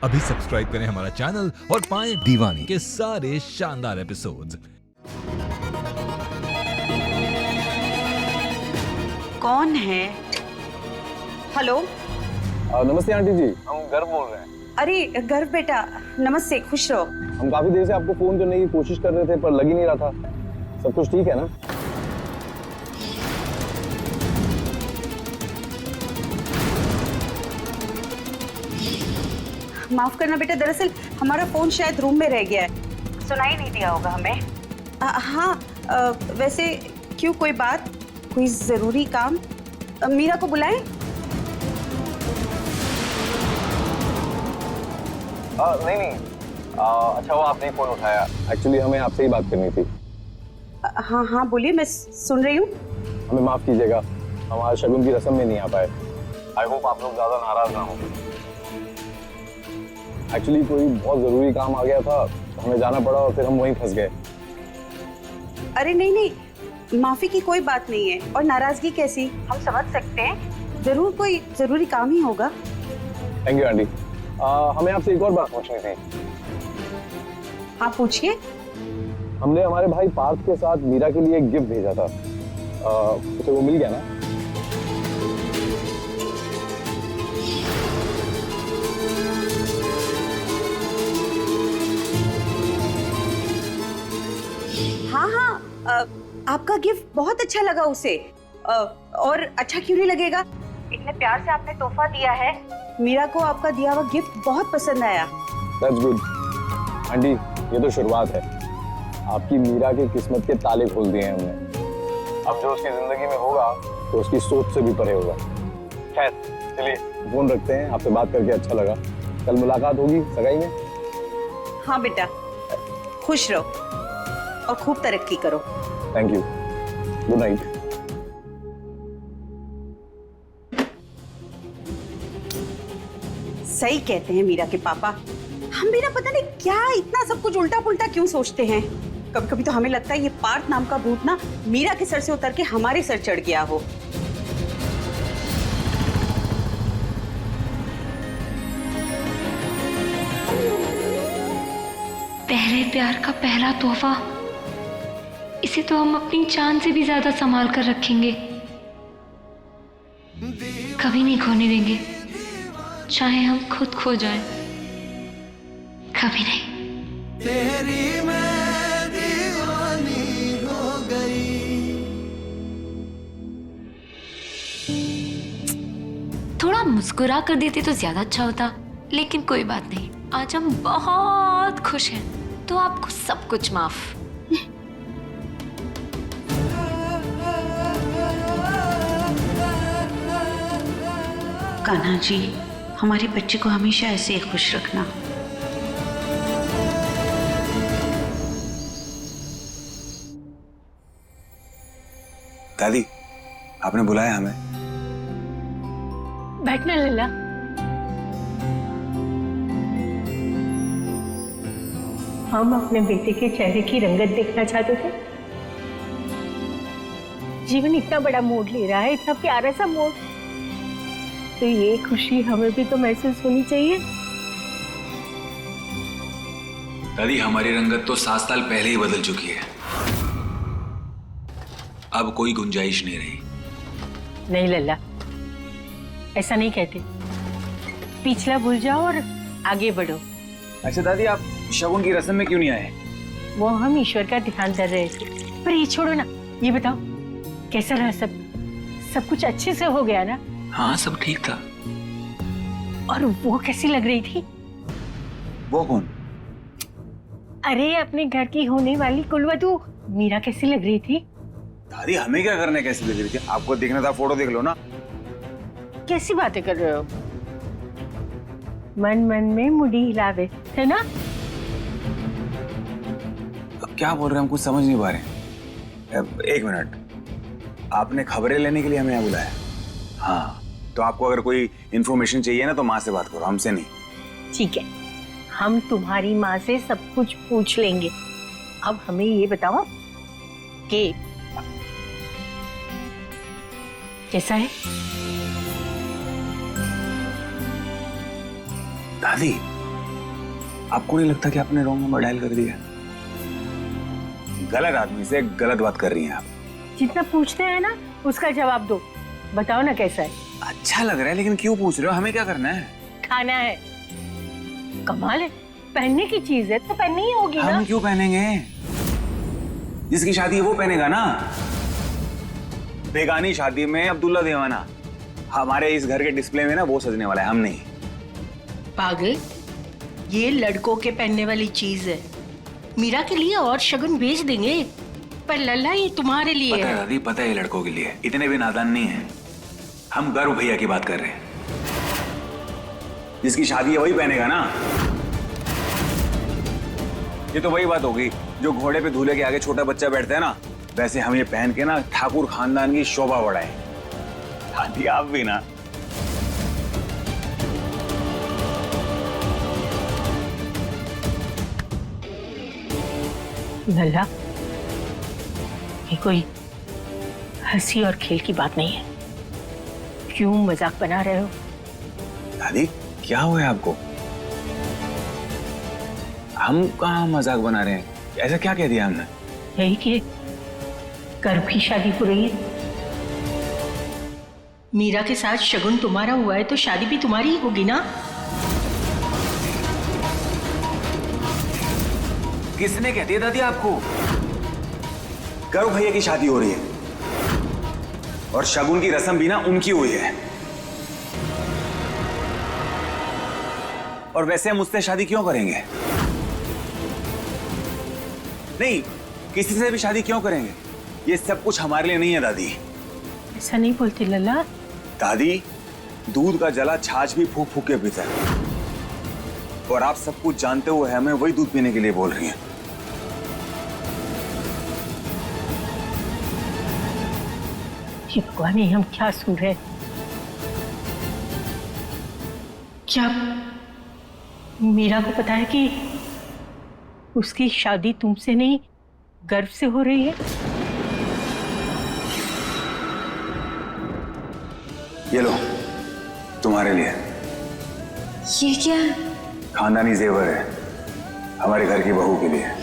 अभी सब्सक्राइब करें हमारा चैनल और पाएं दीवानी के सारे शानदार एपिसोड्स। कौन है? हेलो। नमस्ते आंटी जी, हम गर्व बोल रहे हैं। अरे गर्व बेटा, नमस्ते, खुश रहो। हम काफी देर से आपको फोन करने की कोशिश कर रहे थे पर लग ही नहीं रहा था। सब कुछ ठीक है ना? माफ करना बेटा, दरअसल हमारा फोन शायद रूम में रह गया है, सुनाई नहीं दिया होगा हमें। हाँ, वैसे क्यों, कोई बात, कोई जरूरी काम? मीरा को बुलाएं? नहीं, अच्छा हुआ आपने फोन उठाया। एक्चुअली हमें आपसे ही बात करनी थी। हाँ बोलिए, मैं सुन रही हूँ। हमें माफ कीजिएगा, हम आज शगुन की रस्म में नहीं आ पाए। आई होप आप लोग ज्यादा नाराज ना हो। एक्चुअली कोई बहुत जरूरी काम आ गया था, तो हमें जाना पड़ा और फिर हम वहीं फंस गए। अरे नहीं, माफी की कोई बात नहीं है, और नाराजगी कैसी, हम समझ सकते हैं, जरूर कोई जरूरी काम ही होगा। Thank you aunty. हमें आपसे एक और बात पूछनी थी। हाँ पूछिए। हमने हमारे भाई पार्थ के साथ मीरा के लिए एक गिफ्ट भेजा था, उसे वो मिल गया ना? हाँ, आपका गिफ्ट बहुत अच्छा लगा उसे, और अच्छा क्यों नहीं लगेगा, इतने प्यार से आपने तोहफा दिया है। मीरा को आपका दिया हुआ गिफ्ट बहुत पसंद आया। That's good. आंटी, ये तो शुरुआत है। आपकी मीरा की किस्मत के ताले खोल दिए हैं हमने। अब जो उसकी जिंदगी में होगा तो उसकी सोच से भी परे होगा। खैर, चलिए फोन रखते हैं। आपसे बात करके अच्छा लगा। कल मुलाकात होगी सगाई में। हाँ बेटा, खुश रहो और खूब तरक्की करो। Thank you. Good night. सही कहते हैं मीरा के पापा, हम मीरा पता नहीं क्या इतना सब कुछ उल्टा पुल्टा क्यों सोचते हैं। कभी कभी तो हमें लगता है ये पार्थ नाम का भूत ना मीरा के सर से उतर के हमारे सर चढ़ गया हो। पहले प्यार का पहला तोहफा, इसे तो हम अपनी जान से भी ज्यादा संभाल कर रखेंगे, कभी नहीं खोने देंगे, चाहे हम खुद खो जाएं, कभी नहीं। तेरी मैं दीवानी हो गई। थोड़ा मुस्कुरा कर देते तो ज्यादा अच्छा होता, लेकिन कोई बात नहीं, आज हम बहुत खुश हैं, तो आपको सब कुछ माफ। कान्हा जी, हमारे बच्चे को हमेशा ऐसे ही खुश रखना। दादी, आपने बुलाया हमें? बैठना लल्ला। हम अपने बेटे के चेहरे की रंगत देखना चाहते थे। जीवन इतना बड़ा मोड़ ले रहा है, इतना प्यारा सा मोड़, तो ये खुशी हमें भी तो महसूस होनी चाहिए। दादी, हमारी रंगत तो 7 साल पहले ही बदल चुकी है। अब कोई गुंजाइश नहीं रही। नहीं लल्ला, ऐसा नहीं कहते। पिछला भूल जाओ और आगे बढ़ो। अच्छा दादी, आप शगुन की रस्म में क्यों नहीं आए? वो हम ईश्वर का ध्यान कर रहे थे। पर ये छोड़ो ना, ये बताओ कैसा रहा सब कुछ अच्छे से हो गया ना? हाँ, सब ठीक था। और वो कैसी लग रही थी? वो कौन? अरे अपने घर की होने वाली कुलवधू मीरा कैसी लग रही थी? दादी, हमें क्या करने, कैसी लग रही थी? आपको देखना था, फोटो देख लो ना। कैसी बातें कर रहे हो? मन मन में मुड़ी हिलावे, है ना? अब क्या बोल रहे हैं, हम कुछ समझ नहीं पा रहे हैं। एक मिनट, आपने खबरें लेने के लिए हमें यहाँ बुलाया? हाँ, तो आपको अगर कोई इंफॉर्मेशन चाहिए ना तो माँ से बात करो, हमसे नहीं। ठीक है, हम तुम्हारी माँ से सब कुछ पूछ लेंगे। अब हमें ये बताओ कि कैसा है? दादी, आपको नहीं लगता कि आपने रॉन्ग नंबर डायल कर दिया? गलत आदमी से गलत बात कर रही हैं आप। जितना पूछते हैं ना उसका जवाब दो। बताओ ना कैसा है? अच्छा लग रहा है, लेकिन क्यों पूछ रहे हो? हमें क्या करना है? खाना है। कमाल है, पहनने की चीज है तो पहननी ही होगी ना। हम क्यों पहनेंगे? जिसकी शादी है वो पहनेगा ना। बेगानी शादी में अब्दुल्ला दीवाना, हमारे इस घर के डिस्प्ले में ना वो सजने वाला है, हम नहीं। पागल, ये लड़कों के पहनने वाली चीज है। मीरा के लिए और शगुन भेज देंगे, पर लल्ला ये तुम्हारे लिए पता है है। दादी, पता है ये लड़कों के लिए। इतने भी नादान नहीं है। हम गर्व भैया की बात कर रहे हैं। जिसकी शादी है वही पहनेगा ना। ये तो वही बात होगी जो घोड़े पे दूल्हे के आगे छोटा बच्चा बैठता है ना, वैसे हम ये पहन के ना ठाकुर खानदान की शोभा बढ़ाए। दादी आप भी ना। लल्ला, ये कोई हंसी और खेल की बात नहीं है। क्यों मजाक बना रहे हो? दादी क्या हुआ है आपको? हम कहाँ मजाक बना रहे हैं? ऐसा क्या कह दिया हमने? यही कि कर भी शादी हो रही है। मीरा के साथ शगुन तुम्हारा हुआ है तो शादी भी तुम्हारी ही होगी ना। किसने कह दिया दादी आपको? गर्व भैया की शादी हो रही है और शगुन की रस्म भी ना उनकी हुई है। और वैसे हम उससे शादी क्यों करेंगे? नहीं, किसी से भी शादी क्यों करेंगे? ये सब कुछ हमारे लिए नहीं है दादी। ऐसा नहीं बोलती लल्ला। दादी, दूध का जला छाछ भी फूक फूक के पीता है, और आप सब कुछ जानते हुए हमें वही दूध पीने के लिए बोल रही हैं। ये भगवान, ये हम क्या सुन रहे हैं? क्या मीरा को पता है कि उसकी शादी तुमसे नहीं गर्व से हो रही है? ये लो, तुम्हारे लिए। ये क्या है? खानदानी जेवर है, हमारे घर की बहू के लिए।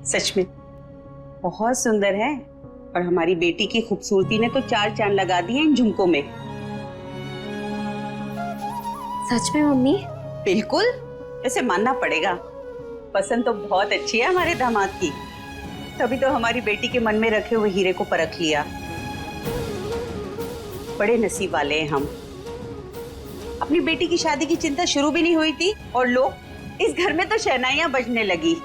सच में बहुत सुंदर है। और हमारी बेटी की खूबसूरती ने तो 4 चांद लगा दिए इन झुमकों में। सच में मम्मी? बिल्कुल, ऐसे मानना पड़ेगा। पसंद तो बहुत अच्छी है हमारे दामाद की, तभी तो हमारी बेटी के मन में रखे हुए हीरे को परख लिया। बड़े नसीब वाले हैं हम। अपनी बेटी की शादी की चिंता शुरू भी नहीं हुई थी और लो, इस घर में तो शहनाइयां बजने लगी।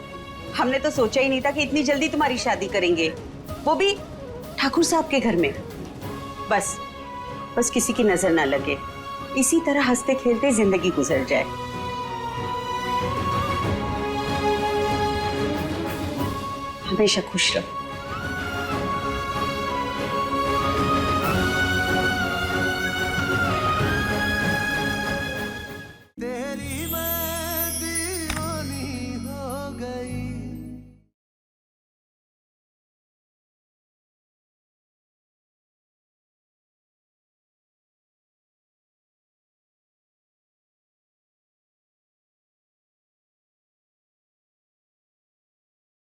हमने तो सोचा ही नहीं था कि इतनी जल्दी तुम्हारी शादी करेंगे, वो भी ठाकुर साहब के घर में। बस किसी की नजर ना लगे, इसी तरह हंसते खेलते जिंदगी गुजर जाए। हमेशा खुश रहो।